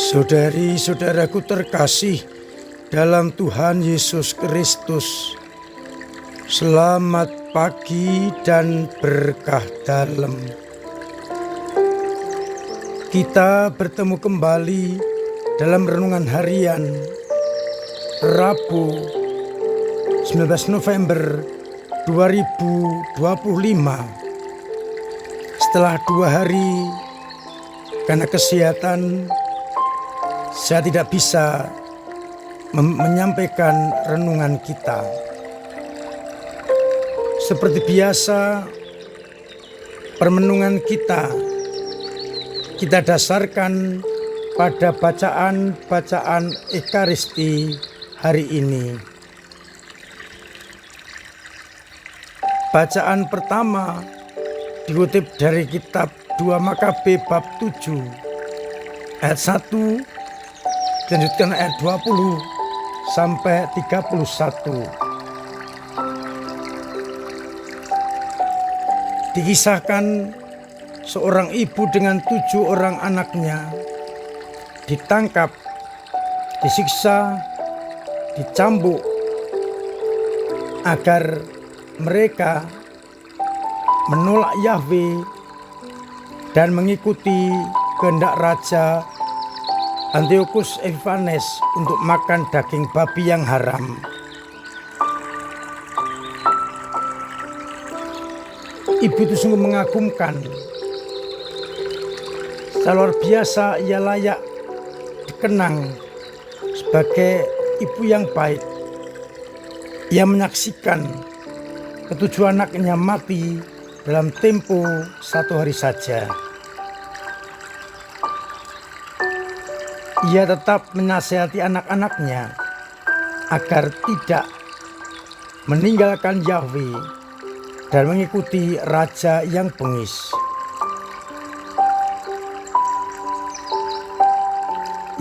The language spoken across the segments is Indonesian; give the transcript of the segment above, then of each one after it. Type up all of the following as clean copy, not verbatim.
Saudari-saudaraku terkasih dalam Tuhan Yesus Kristus, selamat pagi dan berkah dalam. Kita bertemu kembali dalam renungan harian Rabu 19 November 2025. Setelah 2 hari karena kesehatan, saya tidak bisa menyampaikan renungan kita. Seperti biasa, permenungan kita dasarkan pada bacaan Ekaristi hari ini. Bacaan pertama dikutip dari kitab 2 Makabe bab 7 ayat 1, dilanjutkan ayat 20 sampai 31. Dikisahkan seorang ibu dengan 7 orang anaknya ditangkap, disiksa, dicambuk agar mereka menolak Yahweh dan mengikuti kehendak Raja Antiochus Epiphanes untuk makan daging babi yang haram. Ibu itu sungguh mengagumkan. Secara luar biasa ia layak dikenang sebagai ibu yang baik. Ia menyaksikan ke-7 anaknya mati dalam tempo 1 hari saja. Ia tetap menasihati anak-anaknya agar tidak meninggalkan Yahweh dan mengikuti raja yang bengis.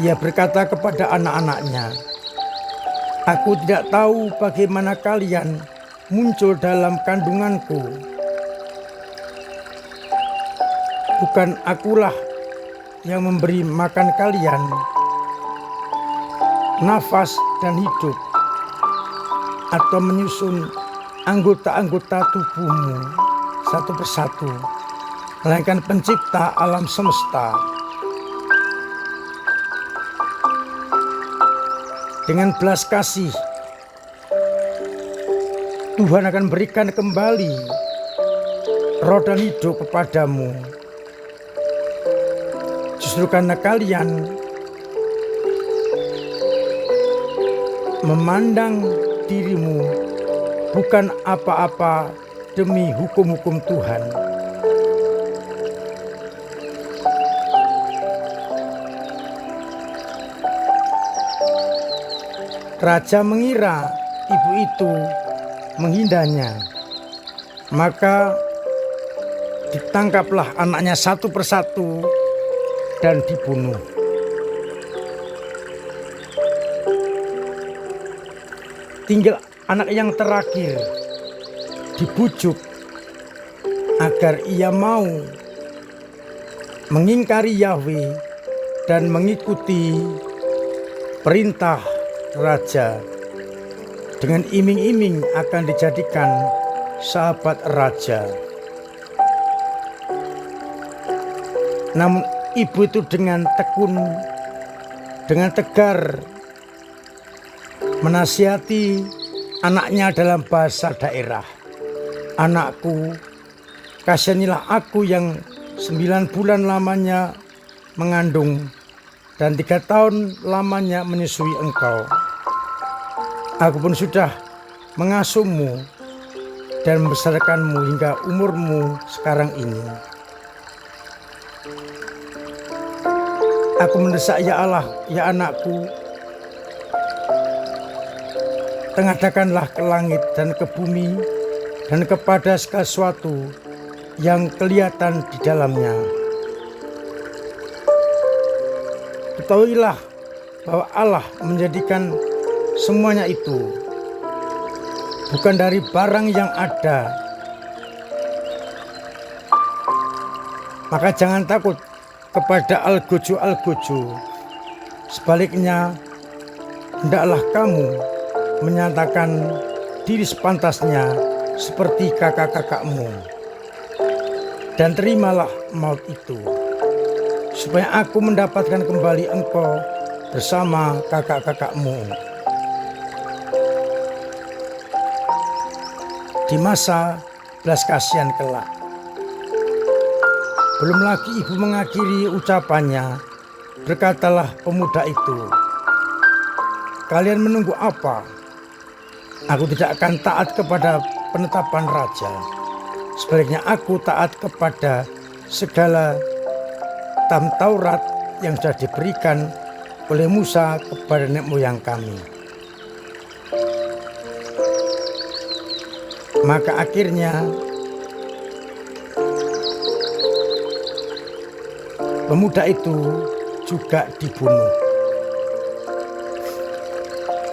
Ia berkata kepada anak-anaknya, "Aku tidak tahu bagaimana kalian muncul dalam kandunganku. Bukan akulah yang memberi makan kalian nafas dan hidup, atau menyusun anggota-anggota tubuhmu satu persatu, melainkan pencipta alam semesta. Dengan belas kasih, Tuhan akan berikan kembali roh dan hidup kepadamu. Justru karena kalian memandang dirimu bukan apa-apa demi hukum-hukum Tuhan." Raja mengira ibu itu menghinanya, maka ditangkaplah anaknya satu persatu dan dibunuh. Tinggal anak yang terakhir dibujuk agar ia mau mengingkari Yahweh dan mengikuti perintah raja. Dengan iming-iming akan dijadikan sahabat raja. Namun ibu itu dengan tekun, dengan tegar menasihati anaknya dalam bahasa daerah. "Anakku, kasihanilah aku yang 9 bulan lamanya mengandung dan 3 tahun lamanya menyusui engkau. Aku pun sudah mengasuhmu dan membesarkanmu hingga umurmu sekarang ini. Aku mendesak, ya Allah, ya anakku, tengadakanlah ke langit dan ke bumi dan kepada segala sesuatu yang kelihatan di dalamnya. Ketahuilah bahwa Allah menjadikan semuanya itu bukan dari barang yang ada. Maka jangan takut kepada algojo-algojo Sebaliknya, hendaklah kamu menyatakan diri sepantasnya seperti kakak-kakakmu, dan terimalah maut itu, supaya aku mendapatkan kembali engkau bersama kakak-kakakmu. Di masa belas kasihan kelak. Belum lagi ibu mengakhiri ucapannya, berkatalah pemuda itu, "Kalian menunggu apa? Aku tidak akan taat kepada penetapan raja. Sebaliknya aku taat kepada segala Taurat yang sudah diberikan oleh Musa kepada nenek moyang kami." Maka akhirnya pemuda itu juga dibunuh.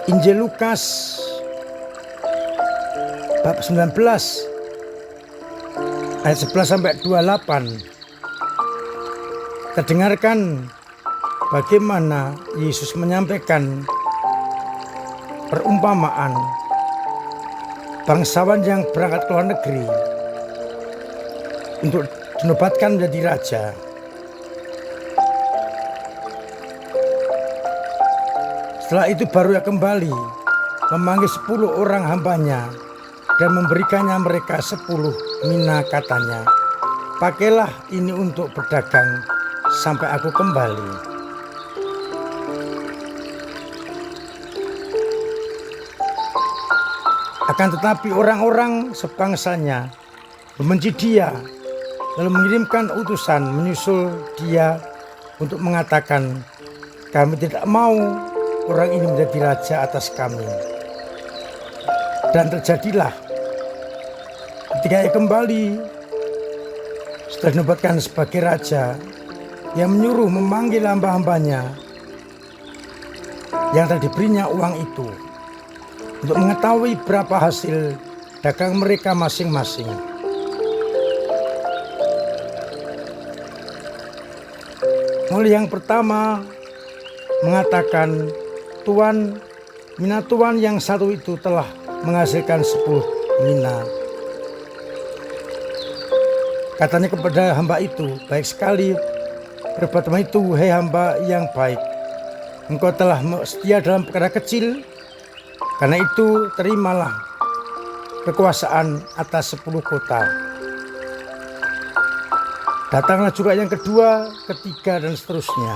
Injil Lukas bab 19 ayat 11 sampai 28. Kita dengarkan bagaimana Yesus menyampaikan perumpamaan bangsawan yang berangkat ke luar negeri untuk dinobatkan menjadi raja. Setelah itu baru ia kembali memanggil 10 orang hambanya dan memberikannya mereka 10 mina, katanya, "Pakailah ini untuk berdagang sampai aku kembali." Akan tetapi orang-orang sebangsanya membenci dia, lalu mengirimkan utusan menyusul dia untuk mengatakan, "Kami tidak mau orang ini menjadi raja atas kami." Dan terjadilah ketika ia kembali setelah dinobatkan sebagai raja, ia menyuruh memanggil hamba-hambanya yang telah diberinya uang itu untuk mengetahui berapa hasil dagang mereka masing-masing. Mulai yang pertama mengatakan, "Tuan, mina tuan yang satu itu telah menghasilkan 10 mina." Katanya kepada hamba itu, "Baik sekali perbuatanmu itu, hei hamba yang baik. Engkau telah setia dalam perkara kecil, karena itu terimalah kekuasaan atas 10 kota." Datanglah juga yang kedua, ketiga, dan seterusnya.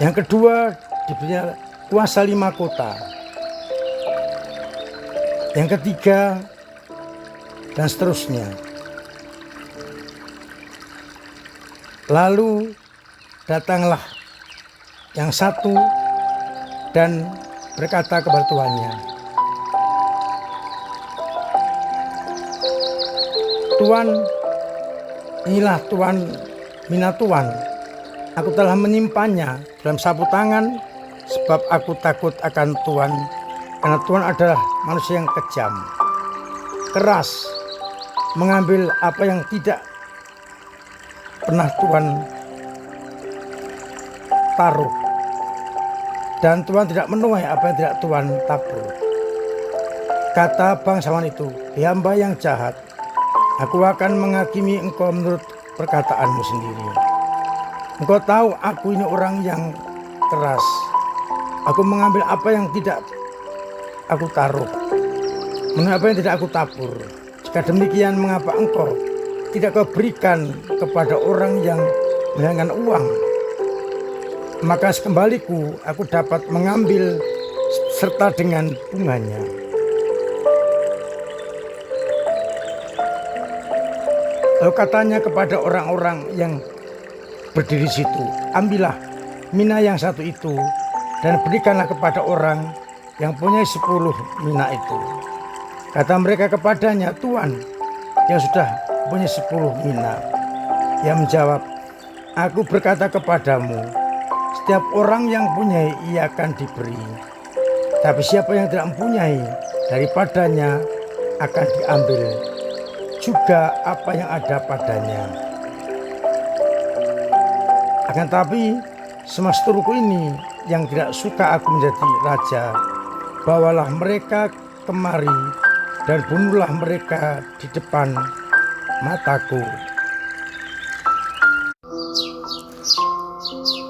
Yang kedua diberinya kuasa 5 kota. Yang ketiga, dan seterusnya. Lalu datanglah yang satu dan berkata kepada tuannya, "Tuan, inilah tuan mina tuan. Aku telah menyimpannya dalam sapu tangan, sebab aku takut akan Tuan, karena Tuan adalah manusia yang kejam, keras, mengambil apa yang tidak pernah Tuan taruh, dan Tuan tidak menuai apa yang tidak Tuan tabur." Kata bangsawan itu, "Hei hamba yang jahat, aku akan menghakimi engkau menurut perkataanmu sendiri. Engkau tahu aku ini orang yang keras. Aku mengambil apa yang tidak aku taruh, menuai apa yang tidak aku tabur. Jika demikian, mengapa engkau tidak kau berikan kepada orang yang menghilangkan uang? Maka sekembaliku aku dapat mengambil serta dengan bunganya." Lalu katanya kepada orang-orang yang berdiri situ, "Ambillah mina yang satu itu dan berikanlah kepada orang yang punya 10 mina itu." Kata mereka kepadanya, "Tuan, yang sudah punya 10 mina." Ia menjawab, "Aku berkata kepadamu, setiap orang yang punya ia akan diberi. Tapi siapa yang tidak mempunyai, daripadanya akan diambil juga apa yang ada padanya." Akan tapi semesterku ini yang tidak suka aku menjadi raja, bawalah mereka kemari dan bunuhlah mereka di depan mataku.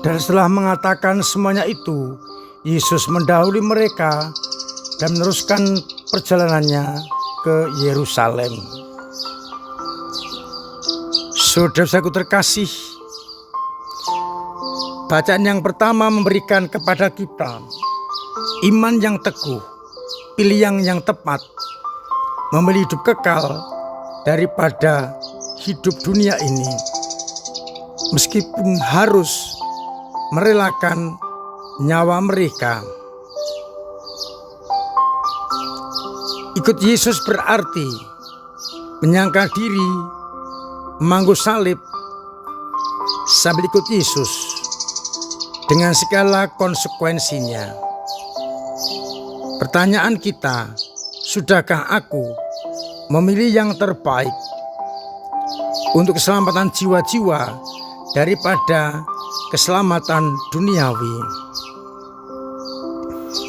Dan setelah mengatakan semuanya itu, Yesus mendahului mereka dan meneruskan perjalanannya ke Yerusalem. Saudara-saudaraku terkasih, bacaan yang pertama memberikan kepada kita iman yang teguh, pilihan yang tepat, memilih hidup kekal daripada hidup dunia ini, meskipun harus merelakan nyawa mereka. Ikut Yesus berarti menyangkal diri, memangku salib, sambil ikut Yesus dengan segala konsekuensinya. Pertanyaan kita, sudahkah aku memilih yang terbaik untuk keselamatan jiwa-jiwa daripada keselamatan duniawi?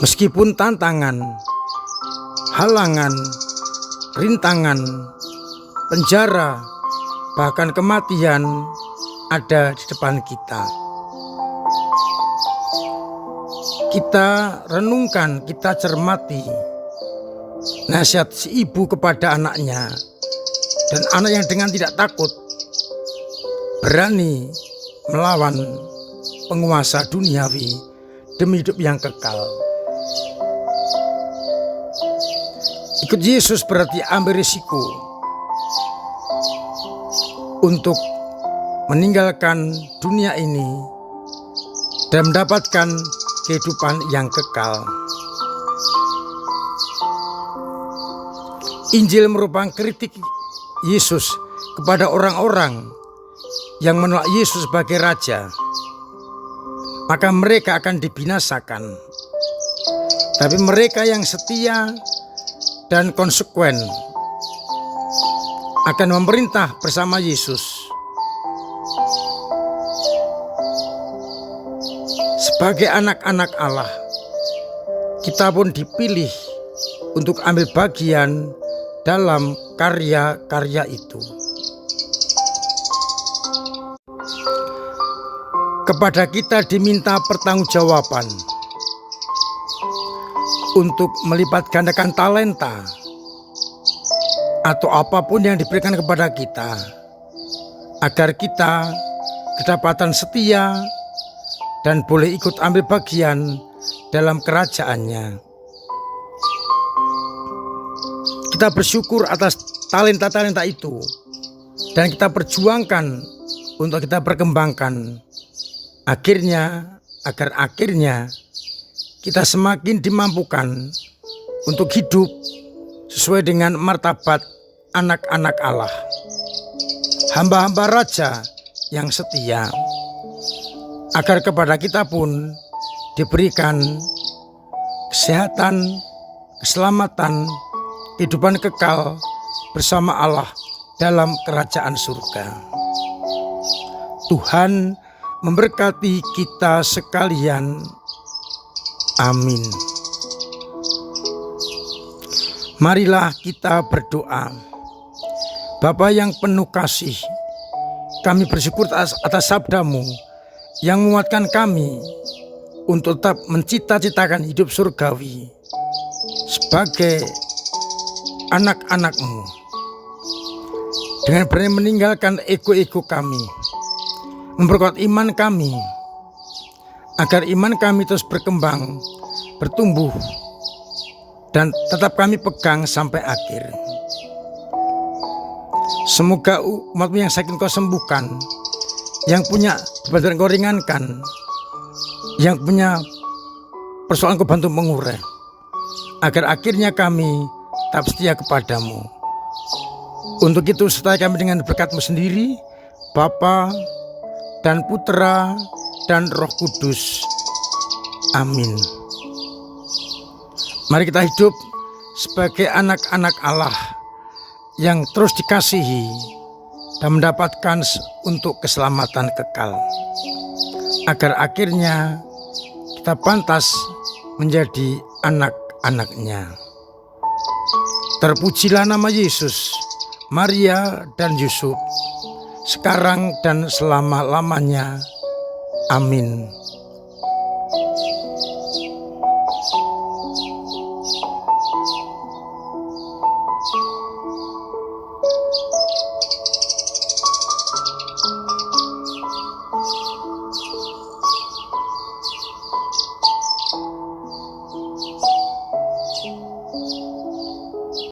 Meskipun tantangan, halangan, rintangan, penjara, bahkan kematian ada di depan kita. Kita renungkan, kita cermati nasihat si ibu kepada anaknya, dan anak yang dengan tidak takut berani melawan penguasa duniawi demi hidup yang kekal. Ikut Yesus berarti ambil risiko untuk meninggalkan dunia ini dan mendapatkan kehidupan yang kekal. Injil merupakan kritik Yesus kepada orang-orang yang menolak Yesus sebagai raja, maka mereka akan dibinasakan. Tapi mereka yang setia dan konsekuen akan memerintah bersama Yesus. Sebagai anak-anak Allah, kita pun dipilih untuk ambil bagian dalam karya-karya itu. Kepada kita diminta pertanggungjawaban untuk melipat gandakan talenta atau apapun yang diberikan kepada kita, agar kita kedapatan setia dan boleh ikut ambil bagian dalam kerajaannya. Kita bersyukur atas talenta-talenta itu dan kita perjuangkan untuk kita perkembangkan. Agar akhirnya kita semakin dimampukan untuk hidup sesuai dengan martabat anak-anak Allah, hamba-hamba raja yang setia, agar kepada kita pun diberikan kesehatan, keselamatan, kehidupan kekal bersama Allah dalam kerajaan surga. Tuhan memberkati kita sekalian. Amin. Marilah kita berdoa. Bapa yang penuh kasih, kami bersyukur atas sabda-Mu yang menguatkan kami untuk tetap mencita-citakan hidup surgawi sebagai anak-anak-Mu, dengan berani meninggalkan ego-ego kami, memperkuat iman kami, agar iman kami terus berkembang, bertumbuh, dan tetap kami pegang sampai akhir. Semoga umat-Mu yang sakit Kau sembuhkan, yang punya beban Kau ringankan, yang punya persoalan Kau bantu mengurai, agar akhirnya kami tetap setia kepada-Mu. Untuk itu sertai kami dengan berkat-Mu sendiri, Bapa dan Putra dan Roh Kudus. Amin. Mari kita hidup sebagai anak-anak Allah yang terus dikasihi dan mendapatkan untuk keselamatan kekal. agar akhirnya kita pantas menjadi anak-anaknya. Terpujilah nama Yesus, Maria, dan Yusuf, sekarang dan selama-lamanya. Amin.